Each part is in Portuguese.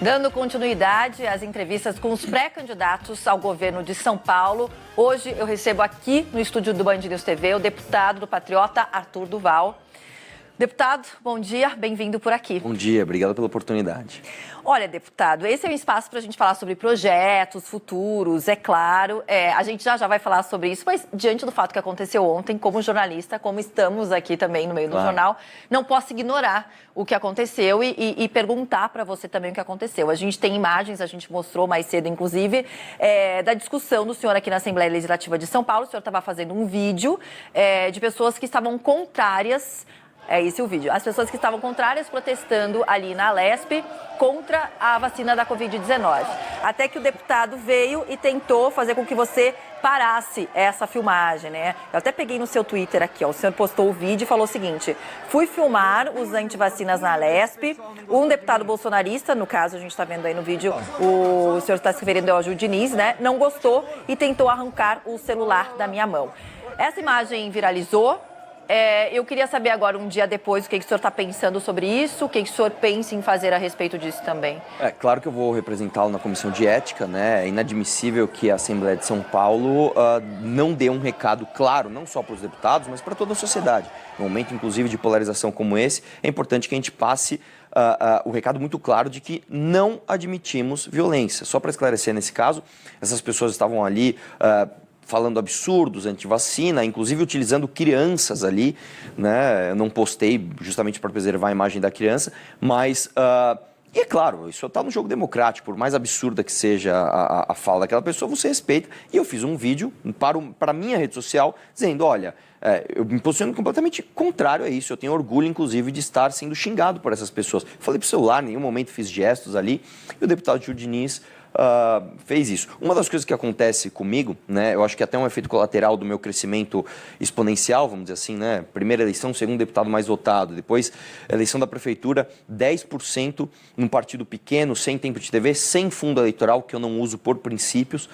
Dando continuidade às entrevistas com os pré-candidatos ao governo de São Paulo, hoje eu recebo aqui no estúdio do Band News TV o deputado do Patriota, Arthur Duval. Deputado, bom dia, bem-vindo por aqui. Bom dia, obrigado pela oportunidade. Olha, deputado, esse é um espaço para a gente falar sobre projetos futuros, é claro. A gente já vai falar sobre isso, mas diante do fato que aconteceu ontem, como jornalista, como estamos aqui também no meio do jornal, não posso ignorar o que aconteceu e perguntar para você também o que aconteceu. A gente tem imagens, a gente mostrou mais cedo, inclusive, da discussão do senhor aqui na Assembleia Legislativa de São Paulo. O senhor estava fazendo um vídeo de pessoas que estavam contrárias. É esse o vídeo. As pessoas que estavam contrárias protestando ali na Alesp contra a vacina da Covid-19. Até que o deputado veio e tentou fazer com que você parasse essa filmagem, né? Eu até peguei no seu Twitter aqui, ó. O senhor postou o vídeo e falou o seguinte: fui filmar os antivacinas na Alesp. Um deputado bolsonarista, no caso, a gente está vendo aí no vídeo, o senhor está se referindo ao Gil Diniz, né? Não gostou e tentou arrancar o celular da minha mão. Essa imagem viralizou. Eu queria saber agora, um dia depois, o que o senhor está pensando sobre isso, o que o senhor pensa em fazer a respeito disso também. É claro que eu vou representá-lo na Comissão de Ética, né? É inadmissível que a Assembleia de São Paulo não dê um recado claro, não só para os deputados, mas para toda a sociedade. Num momento, inclusive, de polarização como esse, é importante que a gente passe o recado muito claro de que não admitimos violência. Só para esclarecer nesse caso, essas pessoas estavam ali falando absurdos anti-vacina, inclusive utilizando crianças ali, né? Eu não postei justamente para preservar a imagem da criança, mas, e é claro, isso está no jogo democrático, por mais absurda que seja a fala daquela pessoa, você respeita. E eu fiz um vídeo para a minha rede social dizendo, olha, eu me posiciono completamente contrário a isso, eu tenho orgulho, inclusive, de estar sendo xingado por essas pessoas. Falei para o celular, em nenhum momento fiz gestos ali, e o deputado Gil Diniz fez isso. Uma das coisas que acontece comigo, né, eu acho que até um efeito colateral do meu crescimento exponencial, vamos dizer assim, né, primeira eleição, segundo deputado mais votado, depois eleição da prefeitura, 10% num partido pequeno, sem tempo de TV, sem fundo eleitoral, que eu não uso por princípios,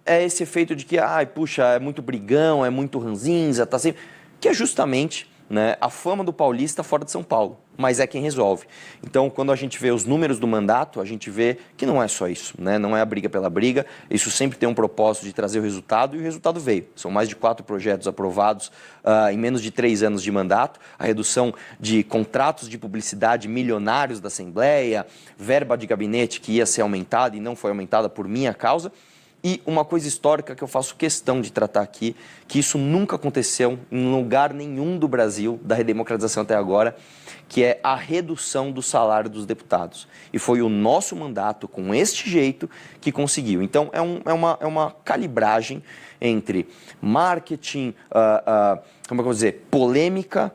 é esse efeito de que, puxa, é muito brigão, é muito ranzinza, tá sempre... que é justamente, né, a fama do paulista fora de São Paulo, mas é quem resolve. Então, quando a gente vê os números do mandato, a gente vê que não é só isso, né? Não é a briga pela briga, isso sempre tem um propósito de trazer o resultado, e o resultado veio. São mais de 4 projetos aprovados em menos de 3 anos de mandato, a redução de contratos de publicidade milionários da Assembleia, verba de gabinete que ia ser aumentada e não foi aumentada por minha causa. E uma coisa histórica que eu faço questão de tratar aqui, que isso nunca aconteceu em lugar nenhum do Brasil, da redemocratização até agora, que é a redução do salário dos deputados. E foi o nosso mandato, com este jeito, que conseguiu. Então, é uma calibragem entre marketing, como é que eu vou dizer, polêmica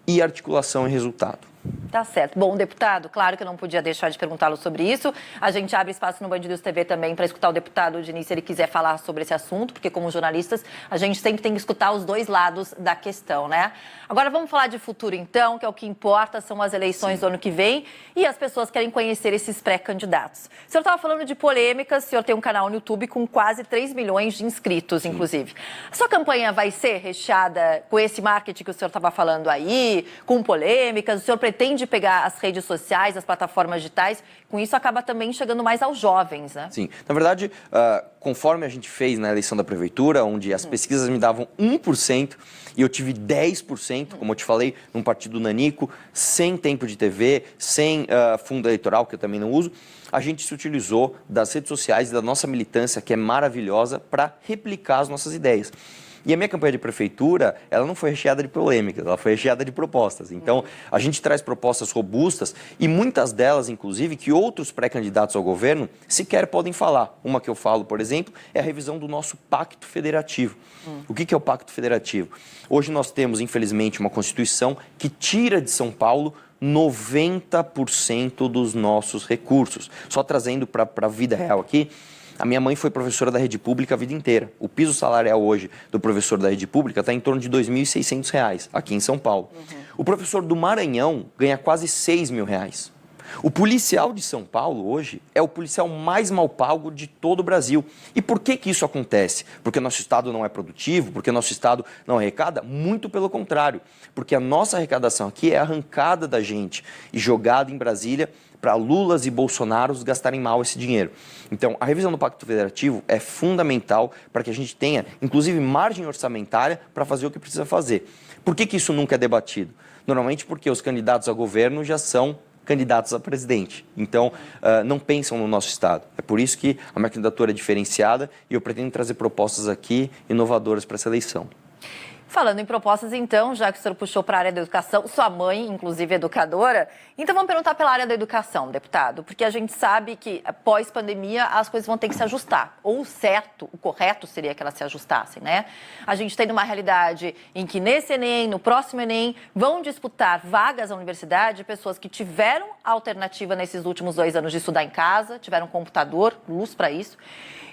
e articulação e resultado. Tá certo. Bom, deputado, claro que eu não podia deixar de perguntá-lo sobre isso. A gente abre espaço no Band News TV também para escutar o deputado Diniz, se ele quiser falar sobre esse assunto, porque como jornalistas, a gente sempre tem que escutar os dois lados da questão, né? Agora vamos falar de futuro então, que é o que importa, são as eleições do ano que vem e as pessoas querem conhecer esses pré-candidatos. O senhor estava falando de polêmicas, o senhor tem um canal no YouTube com quase 3 milhões de inscritos, inclusive. A sua campanha vai ser recheada com esse marketing que o senhor estava falando aí, com polêmicas? O senhor pretende pegar as redes sociais, as plataformas digitais, com isso acaba também chegando mais aos jovens, né? Sim, na verdade, conforme a gente fez na eleição da prefeitura, onde as pesquisas me davam 1% e eu tive 10%, como eu te falei, num partido nanico, sem tempo de TV, sem fundo eleitoral, que eu também não uso, a gente se utilizou das redes sociais e da nossa militância, que é maravilhosa, para replicar as nossas ideias. E a minha campanha de prefeitura, ela não foi recheada de polêmicas, ela foi recheada de propostas. Então, a gente traz propostas robustas e muitas delas, inclusive, que outros pré-candidatos ao governo sequer podem falar. Uma que eu falo, por exemplo, é a revisão do nosso pacto federativo. O que é o pacto federativo? Hoje nós temos, infelizmente, uma Constituição que tira de São Paulo 90% dos nossos recursos. Só trazendo para a vida real aqui, a minha mãe foi professora da rede pública a vida inteira. O piso salarial hoje do professor da rede pública está em torno de R$ 2.600 aqui em São Paulo. O professor do Maranhão ganha quase R$ 6.000. O policial de São Paulo hoje é o policial mais mal pago de todo o Brasil. E por que isso acontece? Porque nosso Estado não é produtivo? Porque nosso Estado não arrecada? Muito pelo contrário. Porque a nossa arrecadação aqui é arrancada da gente e jogada em Brasília para Lulas e Bolsonaros gastarem mal esse dinheiro. Então, a revisão do Pacto Federativo é fundamental para que a gente tenha, inclusive, margem orçamentária para fazer o que precisa fazer. Por que isso nunca é debatido? Normalmente porque os candidatos a governo já são candidatos a presidente. Então, não pensam no nosso Estado. É por isso que a minha candidatura é diferenciada e eu pretendo trazer propostas aqui inovadoras para essa eleição. Falando em propostas, então, já que o senhor puxou para a área da educação, sua mãe, inclusive, é educadora, então vamos perguntar pela área da educação, deputado, porque a gente sabe que, pós-pandemia, as coisas vão ter que se ajustar. Ou o certo, o correto seria que elas se ajustassem, né? A gente tem uma realidade em que nesse Enem, no próximo Enem, vão disputar vagas à universidade pessoas que tiveram alternativa nesses últimos 2 anos de estudar em casa, tiveram computador, luz para isso,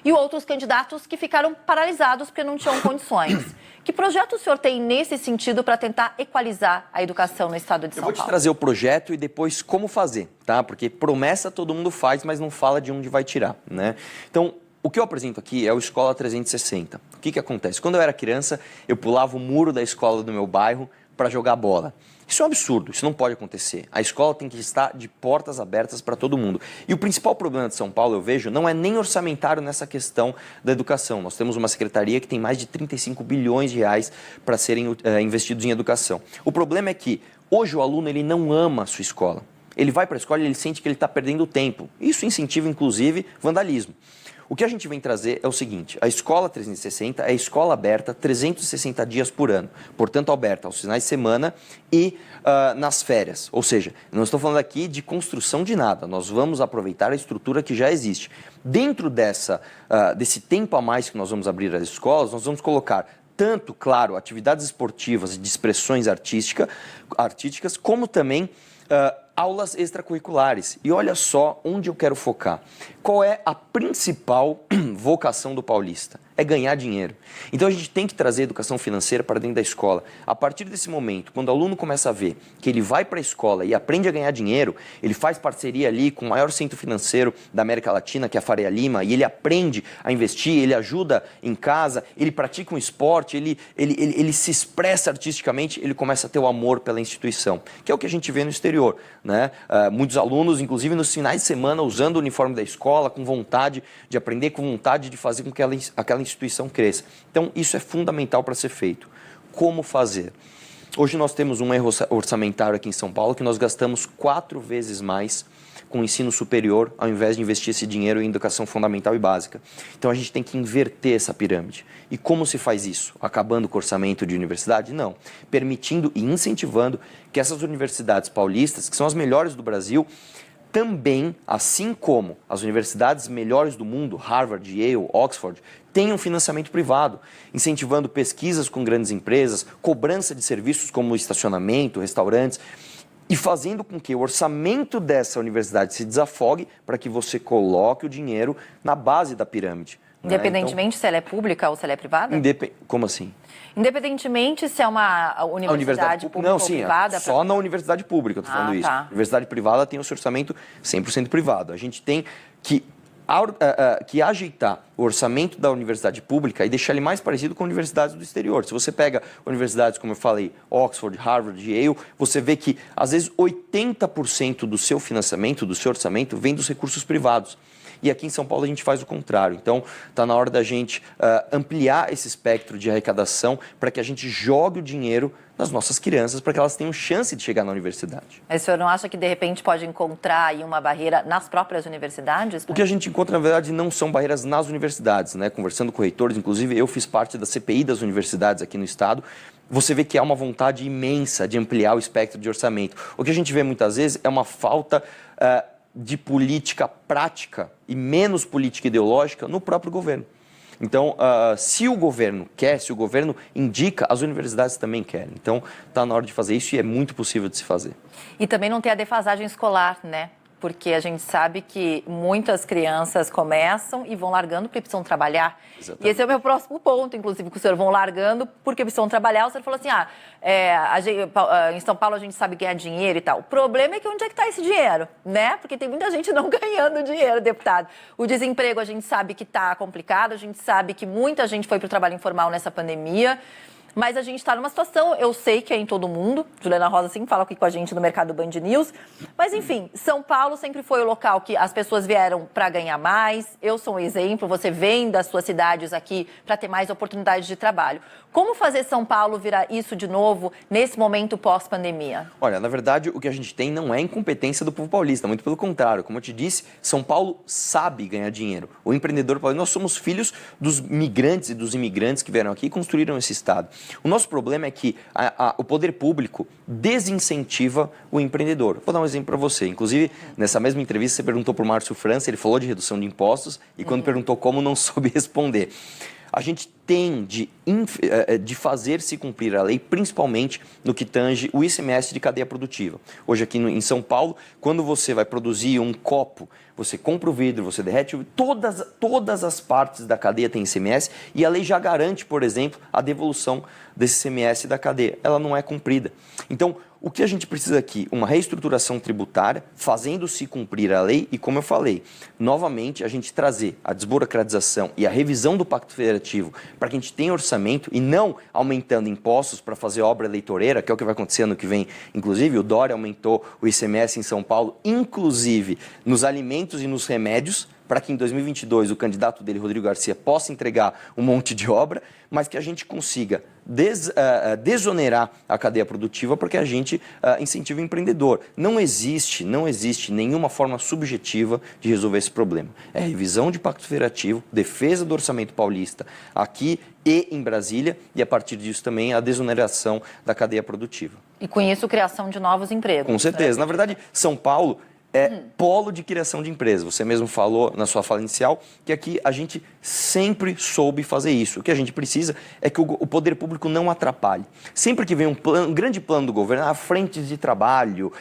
e outros candidatos que ficaram paralisados porque não tinham condições. Que projeto o senhor tem nesse sentido para tentar equalizar a educação no estado de São Paulo? Eu vou te trazer o projeto e depois como fazer, tá? Porque promessa todo mundo faz, mas não fala de onde vai tirar, né? Então, o que eu apresento aqui é o Escola 360. O que acontece? Quando eu era criança, eu pulava o muro da escola do meu bairro para jogar bola. Isso é um absurdo, isso não pode acontecer. A escola tem que estar de portas abertas para todo mundo. E o principal problema de São Paulo, eu vejo, não é nem orçamentário nessa questão da educação. Nós temos uma secretaria que tem mais de 35 bilhões de reais para serem investidos em educação. O problema é que hoje o aluno ele não ama a sua escola. Ele vai para a escola e ele sente que ele está perdendo tempo. Isso incentiva, inclusive, vandalismo. O que a gente vem trazer é o seguinte, a Escola 360 é escola aberta 360 dias por ano, portanto aberta aos finais de semana e nas férias, ou seja, não estou falando aqui de construção de nada, nós vamos aproveitar a estrutura que já existe. Dentro desse tempo a mais que nós vamos abrir as escolas, nós vamos colocar tanto, claro, atividades esportivas e de expressões artísticas, como também aulas extracurriculares. E olha só onde eu quero focar. Qual é a principal vocação do paulista? É ganhar dinheiro. Então a gente tem que trazer educação financeira para dentro da escola. A partir desse momento, quando o aluno começa a ver que ele vai para a escola e aprende a ganhar dinheiro, ele faz parceria ali com o maior centro financeiro da América Latina, que é a Faria Lima, e ele aprende a investir, ele ajuda em casa, ele pratica um esporte, ele se expressa artisticamente, ele começa a ter o amor pela instituição, que é o que a gente vê no exterior, né? Muitos alunos, inclusive nos finais de semana, usando o uniforme da escola, com vontade de aprender, com vontade de fazer com que aquela instituição cresça. Então, isso é fundamental para ser feito. Como fazer? Hoje nós temos um erro orçamentário aqui em São Paulo que nós gastamos 4 vezes mais com o ensino superior, ao invés de investir esse dinheiro em educação fundamental e básica. Então a gente tem que inverter essa pirâmide. E como se faz isso? Acabando com o orçamento de universidade? Não. Permitindo e incentivando que essas universidades paulistas, que são as melhores do Brasil, também, assim como as universidades melhores do mundo, Harvard, Yale, Oxford, tenham financiamento privado, incentivando pesquisas com grandes empresas, cobrança de serviços como estacionamento, restaurantes, e fazendo com que o orçamento dessa universidade se desafogue para que você coloque o dinheiro na base da pirâmide. Independentemente se ela é pública ou se ela é privada? Como assim? Independentemente se é uma universidade pública não, ou sim, privada? Só na universidade pública eu estou falando isso. A universidade privada tem o seu orçamento 100% privado. A gente tem que ajeitar o orçamento da universidade pública e deixar ele mais parecido com universidades do exterior. Se você pega universidades, como eu falei, Oxford, Harvard, Yale, você vê que, às vezes, 80% do seu financiamento, do seu orçamento, vem dos recursos privados. E aqui em São Paulo a gente faz o contrário. Então, está na hora da gente ampliar esse espectro de arrecadação para que a gente jogue o dinheiro nas nossas crianças, para que elas tenham chance de chegar na universidade. Mas o senhor não acha que, de repente, pode encontrar aí uma barreira nas próprias universidades? O que a gente encontra, na verdade, não são barreiras nas universidades, né? Conversando com reitores, inclusive eu fiz parte da CPI das universidades aqui no estado, você vê que há uma vontade imensa de ampliar o espectro de orçamento. O que a gente vê muitas vezes é uma falta de política prática e menos política ideológica no próprio governo. Então, se o governo quer, se o governo indica, as universidades também querem. Então, está na hora de fazer isso e é muito possível de se fazer. E também não ter a defasagem escolar, né? Porque a gente sabe que muitas crianças começam e vão largando porque precisam trabalhar. Exatamente. E esse é o meu próximo ponto, inclusive, que o senhor vão largando porque precisam trabalhar. O senhor falou assim, em São Paulo a gente sabe ganhar dinheiro e tal. O problema é que onde é que está esse dinheiro, né? Porque tem muita gente não ganhando dinheiro, deputado. O desemprego a gente sabe que está complicado, a gente sabe que muita gente foi para o trabalho informal nessa pandemia. mas a gente está numa situação, eu sei que é em todo mundo, Juliana Rosa sempre fala aqui com a gente no Mercado Band News, mas enfim, São Paulo sempre foi o local que as pessoas vieram para ganhar mais, eu sou um exemplo, você vem das suas cidades aqui para ter mais oportunidades de trabalho. Como fazer São Paulo virar isso de novo nesse momento pós-pandemia? Olha, na verdade, o que a gente tem não é incompetência do povo paulista, muito pelo contrário. Como eu te disse, São Paulo sabe ganhar dinheiro. O empreendedor paulista, nós somos filhos dos migrantes e dos imigrantes que vieram aqui e construíram esse estado. O nosso problema é que o poder público desincentiva o empreendedor. Vou dar um exemplo para você. Inclusive, nessa mesma entrevista, você perguntou para o Márcio França, ele falou de redução de impostos e quando perguntou como, não soube responder. A gente tem de fazer se cumprir a lei, principalmente no que tange o ICMS de cadeia produtiva. Hoje aqui em São Paulo, quando você vai produzir um copo, você compra o vidro, você derrete, todas as partes da cadeia têm ICMS e a lei já garante, por exemplo, a devolução desse ICMS da cadeia. Ela não é cumprida. Então, o que a gente precisa aqui? Uma reestruturação tributária, fazendo-se cumprir a lei e, como eu falei, novamente a gente trazer a desburocratização e a revisão do Pacto Federativo para que a gente tenha orçamento e não aumentando impostos para fazer obra eleitoreira, que é o que vai acontecer ano que vem. Inclusive, o Dória aumentou o ICMS em São Paulo, inclusive nos alimentos e nos remédios, para que em 2022 o candidato dele, Rodrigo Garcia, possa entregar um monte de obra, mas que a gente consiga desonerar a cadeia produtiva para que a gente incentive o empreendedor. Não existe nenhuma forma subjetiva de resolver esse problema. É revisão de Pacto Federativo, defesa do orçamento paulista aqui e em Brasília e, a partir disso, também a desoneração da cadeia produtiva. E com isso, criação de novos empregos. Com certeza. Na verdade, São Paulo é polo de criação de empresas. Você mesmo falou na sua fala inicial que aqui a gente sempre soube fazer isso. O que a gente precisa é que o poder público não atrapalhe. Sempre que vem um grande plano do governo, frentes de trabalho,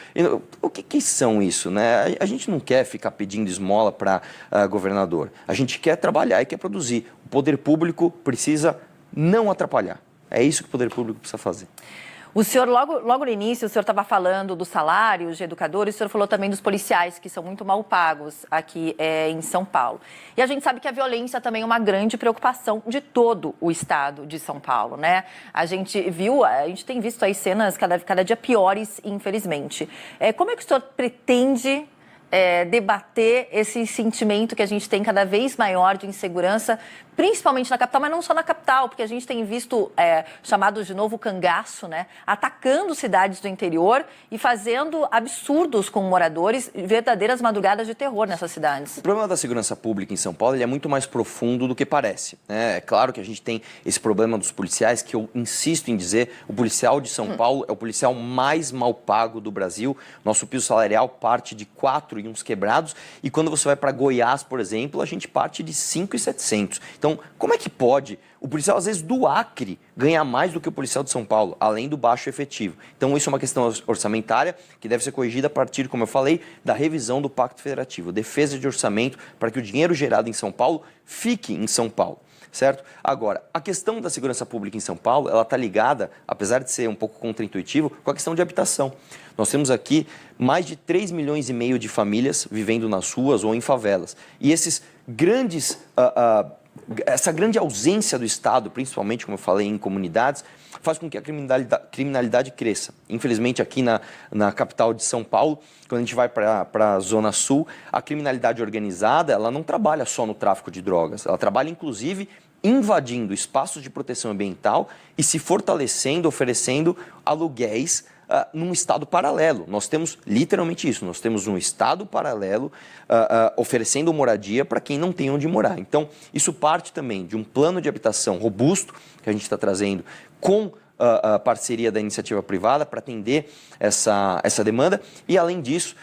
o que são isso, né? A gente não quer ficar pedindo esmola para governador. A gente quer trabalhar e quer produzir. O poder público precisa não atrapalhar. É isso que o poder público precisa fazer. O senhor, logo no início, o senhor estava falando dos salários de educadores, o senhor falou também dos policiais, que são muito mal pagos aqui em São Paulo. E a gente sabe que a violência também é uma grande preocupação de todo o estado de São Paulo, né? A gente tem visto aí cenas cada dia piores, infelizmente. Como é que o senhor pretende debater esse sentimento que a gente tem cada vez maior de insegurança, principalmente na capital, mas não só na capital, porque a gente tem visto chamados de novo cangaço, né, atacando cidades do interior e fazendo absurdos com moradores, verdadeiras madrugadas de terror nessas cidades. O problema da segurança pública em São Paulo ele é muito mais profundo do que parece, né? É claro que a gente tem esse problema dos policiais, que eu insisto em dizer, o policial de São Paulo é o policial mais mal pago do Brasil. Nosso piso salarial parte de 4 e uns quebrados, e quando você vai para Goiás, por exemplo, a gente parte de 5.700. Então, como é que pode o policial, às vezes, do Acre ganhar mais do que o policial de São Paulo, além do baixo efetivo? Então, isso é uma questão orçamentária que deve ser corrigida a partir, como eu falei, da revisão do Pacto Federativo, defesa de orçamento para que o dinheiro gerado em São Paulo fique em São Paulo. Certo? Agora, a questão da segurança pública em São Paulo, ela está ligada, apesar de ser um pouco contraintuitivo, com a questão de habitação. Nós temos aqui mais de 3,5 milhões de famílias vivendo nas ruas ou em favelas. E esses grandes, essa grande ausência do Estado, principalmente, como eu falei, em comunidades, faz com que a criminalidade cresça. Infelizmente, aqui na capital de São Paulo, quando a gente vai para a Zona Sul, a criminalidade organizada, ela não trabalha só no tráfico de drogas, ela trabalha, inclusive, invadindo espaços de proteção ambiental e se fortalecendo, oferecendo aluguéis num estado paralelo. Nós temos literalmente isso, nós temos um estado paralelo oferecendo moradia para quem não tem onde morar. Então, isso parte também de um plano de habitação robusto que a gente está trazendo com a parceria da iniciativa privada para atender essa demanda e, além disso,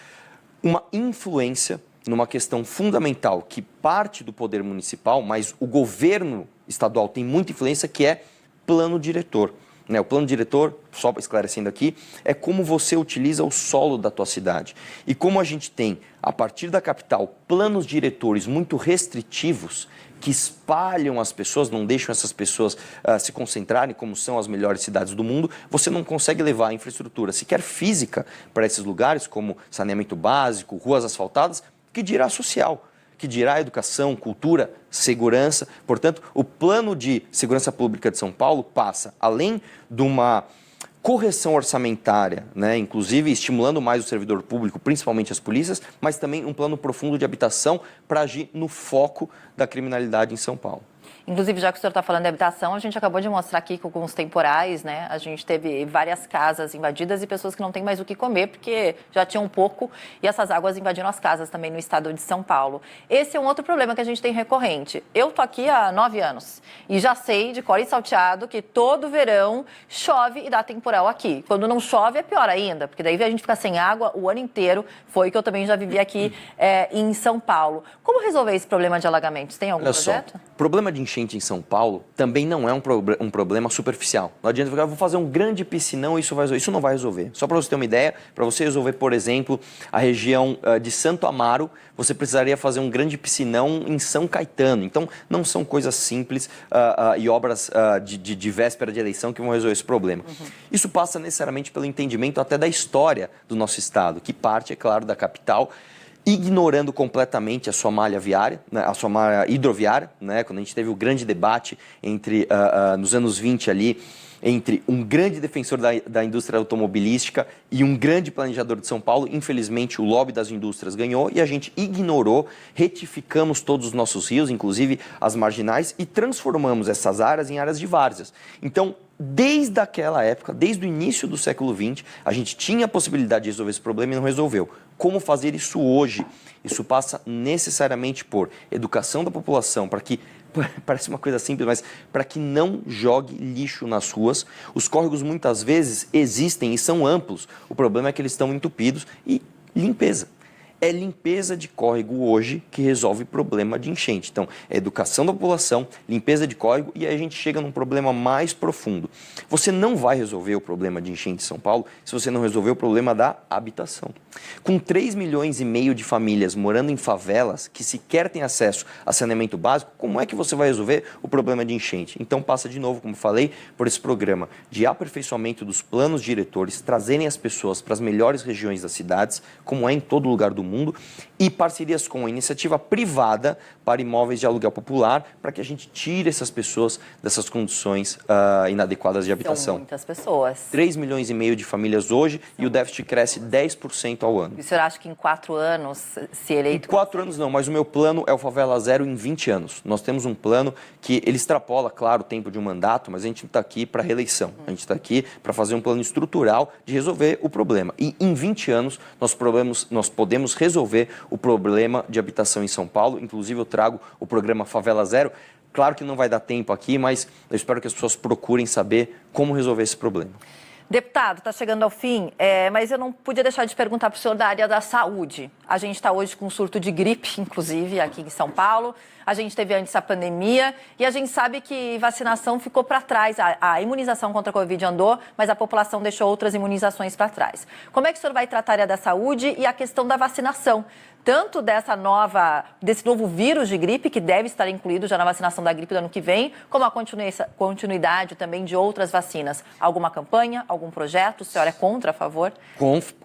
uma influência numa questão fundamental que parte do poder municipal, mas o governo estadual tem muita influência, que é plano diretor. O plano diretor, só esclarecendo aqui, é como você utiliza o solo da tua cidade. E como a gente tem, a partir da capital, planos diretores muito restritivos que espalham as pessoas, não deixam essas pessoas se concentrarem como são as melhores cidades do mundo, você não consegue levar a infraestrutura sequer física para esses lugares, como saneamento básico, ruas asfaltadas, que dirá social. que dirá educação, cultura, segurança. Portanto, o plano de segurança pública de São Paulo passa, além de uma correção orçamentária, né, inclusive estimulando mais o servidor público, principalmente as polícias, mas também um plano profundo de habitação para agir no foco da criminalidade em São Paulo. Inclusive, já que o senhor está falando de habitação, a gente acabou de mostrar aqui com os temporais, né? A gente teve várias casas invadidas e pessoas que não têm mais o que comer porque já tinham pouco e essas águas invadiram as casas também no estado de São Paulo. Esse é um outro problema que a gente tem recorrente. Eu tô aqui há 9 anos e já sei de cor e salteado que todo verão chove e dá temporal aqui. Quando não chove é pior ainda, porque daí a gente fica sem água o ano inteiro. Foi que eu também já vivi aqui em São Paulo. Como resolver esse problema de alagamentos? Tem algum projeto? Olha só, problema de enchente em São Paulo também não é um problema superficial. Não adianta falar, vou fazer um grande piscinão e isso não vai resolver. Só para você ter uma ideia, para você resolver, por exemplo, a região de Santo Amaro, você precisaria fazer um grande piscinão em São Caetano. Então, não são coisas simples e obras de véspera de eleição que vão resolver esse problema. Isso passa necessariamente pelo entendimento até da história do nosso estado, que parte, é claro, da capital, ignorando completamente a sua malha viária, né, a sua malha hidroviária, né, quando a gente teve o grande debate nos anos 20 ali, entre um grande defensor da indústria automobilística e um grande planejador de São Paulo. Infelizmente, o lobby das indústrias ganhou e a gente ignorou, retificamos todos os nossos rios, inclusive as marginais, e transformamos essas áreas em áreas de várzeas. Então, desde aquela época, desde o início do século XX, a gente tinha a possibilidade de resolver esse problema e não resolveu. Como fazer isso hoje? Isso passa necessariamente por educação da população, para que, parece uma coisa simples, mas para que não jogue lixo nas ruas. Os córregos muitas vezes existem e são amplos. O problema é que eles estão entupidos. E limpeza. É limpeza de córrego hoje que resolve problema de enchente. Então, é educação da população, limpeza de córrego, e aí a gente chega num problema mais profundo. Você não vai resolver o problema de enchente em São Paulo se você não resolver o problema da habitação. Com 3,5 milhões de famílias morando em favelas que sequer têm acesso a saneamento básico, como é que você vai resolver o problema de enchente? Então, passa de novo, como falei, por esse programa de aperfeiçoamento dos planos diretores, trazerem as pessoas para as melhores regiões das cidades, como é em todo lugar do mundo, e parcerias com a iniciativa privada para imóveis de aluguel popular, para que a gente tire essas pessoas dessas condições inadequadas de habitação. São muitas pessoas. 3,5 milhões de famílias hoje e o déficit cresce 10% ao ano. E o senhor acha que em 4 anos, se eleito... Em 4 anos não, mas o meu plano é o Favela Zero em 20 anos. Nós temos um plano que ele extrapola, claro, o tempo de um mandato, mas a gente está aqui para reeleição. A gente está aqui para fazer um plano estrutural de resolver o problema. E em 20 anos nós podemos resolver o problema de habitação em São Paulo. Inclusive eu trago o programa Favela Zero. Claro que não vai dar tempo aqui, mas eu espero que as pessoas procurem saber como resolver esse problema. Deputado, está chegando ao fim, mas eu não podia deixar de perguntar para o senhor da área da saúde. A gente está hoje com um surto de gripe, inclusive, aqui em São Paulo. A gente teve antes a pandemia e a gente sabe que vacinação ficou para trás. A imunização contra a Covid andou, mas a população deixou outras imunizações para trás. Como é que o senhor vai tratar a área da saúde e a questão da vacinação? Tanto desse novo vírus de gripe, que deve estar incluído já na vacinação da gripe do ano que vem, como a continuidade também de outras vacinas. Alguma campanha, algum projeto? O senhor é contra, a favor?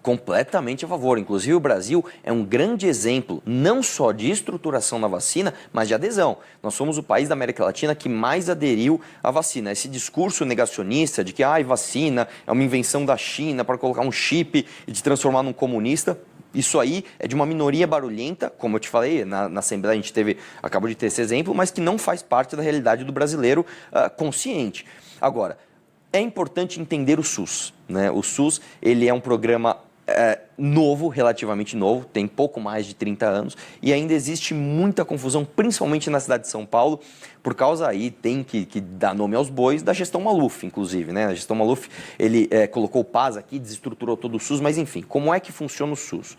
Completamente a favor. Inclusive, o Brasil é um grande exemplo, não só de estruturação na vacina, mas de adesão. Nós somos o país da América Latina que mais aderiu à vacina. Esse discurso negacionista de que vacina é uma invenção da China para colocar um chip e te transformar num comunista... Isso aí é de uma minoria barulhenta, como eu te falei, na Assembleia a gente acabou de ter esse exemplo, mas que não faz parte da realidade do brasileiro consciente. Agora, é importante entender o SUS, né? O SUS, ele é um programa novo, relativamente novo, tem pouco mais de 30 anos, e ainda existe muita confusão, principalmente na cidade de São Paulo, por causa aí, tem que dar nome aos bois, da gestão Maluf, inclusive, né? A gestão Maluf, ele colocou o PAS aqui, desestruturou todo o SUS, mas enfim, como é que funciona o SUS?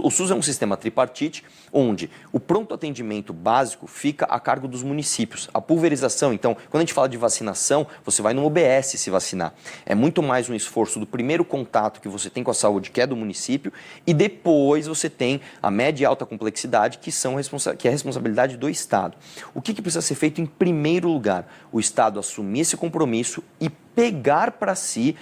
O SUS é um sistema tripartite, onde o pronto atendimento básico fica a cargo dos municípios. A pulverização, então, quando a gente fala de vacinação, você vai no UBS se vacinar. É muito mais um esforço do primeiro contato que você tem com a saúde, que é do município, e depois você tem a média e alta complexidade, que é a responsabilidade do Estado. O que precisa ser feito em primeiro lugar? O Estado assumir esse compromisso e pegar para si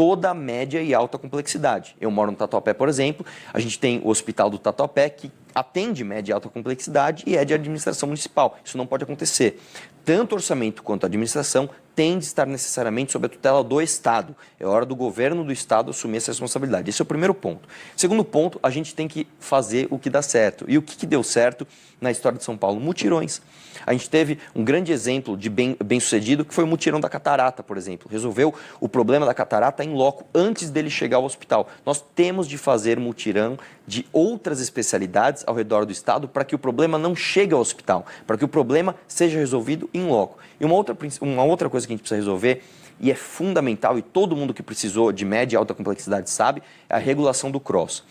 toda a média e alta complexidade. Eu moro no Tatuapé, por exemplo, a gente tem o Hospital do Tatuapé, que atende média e alta complexidade e é de administração municipal. Isso não pode acontecer. Tanto orçamento quanto administração tem de estar necessariamente sob a tutela do Estado. É hora do governo do Estado assumir essa responsabilidade. Esse é o primeiro ponto. Segundo ponto, a gente tem que fazer o que dá certo. E o que deu certo na história de São Paulo? Mutirões. A gente teve um grande exemplo de bem-sucedido, que foi o mutirão da catarata, por exemplo. Resolveu o problema da catarata em loco, antes dele chegar ao hospital. Nós temos de fazer mutirão de outras especialidades ao redor do estado para que o problema não chegue ao hospital, para que o problema seja resolvido em loco. E uma outra coisa que a gente precisa resolver, e é fundamental, e todo mundo que precisou de média e alta complexidade sabe, é a regulação do CROSS.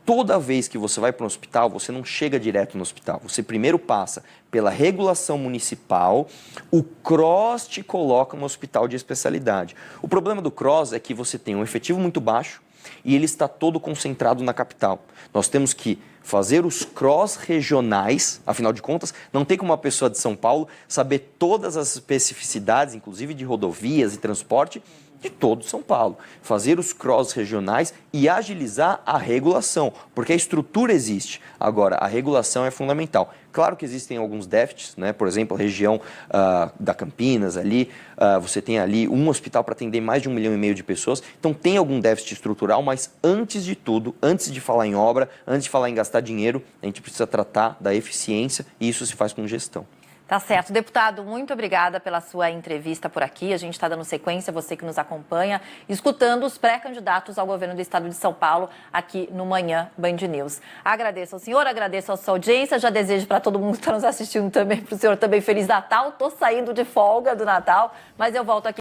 Toda vez que você vai para um hospital, você não chega direto no hospital. Você primeiro passa pela regulação municipal, o CROSS te coloca no hospital de especialidade. O problema do CROSS é que você tem um efetivo muito baixo e ele está todo concentrado na capital. Nós temos que fazer os CROSS regionais, afinal de contas, não tem como uma pessoa de São Paulo saber todas as especificidades, inclusive de rodovias e transporte, de todo São Paulo. Fazer os CROSS regionais e agilizar a regulação, porque a estrutura existe. Agora, a regulação é fundamental. Claro que existem alguns déficits, né? Por exemplo, a região da Campinas, ali, você tem ali um hospital para atender mais de 1,5 milhão de pessoas, então tem algum déficit estrutural, mas antes de tudo, antes de falar em obra, antes de falar em gastar dinheiro, a gente precisa tratar da eficiência e isso se faz com gestão. Tá certo. Deputado, muito obrigada pela sua entrevista por aqui. A gente está dando sequência, você que nos acompanha, escutando os pré-candidatos ao governo do estado de São Paulo aqui no Manhã Band News. Agradeço ao senhor, agradeço a sua audiência, já desejo para todo mundo que está nos assistindo também, para o senhor também Feliz Natal. Estou saindo de folga do Natal, mas eu volto aqui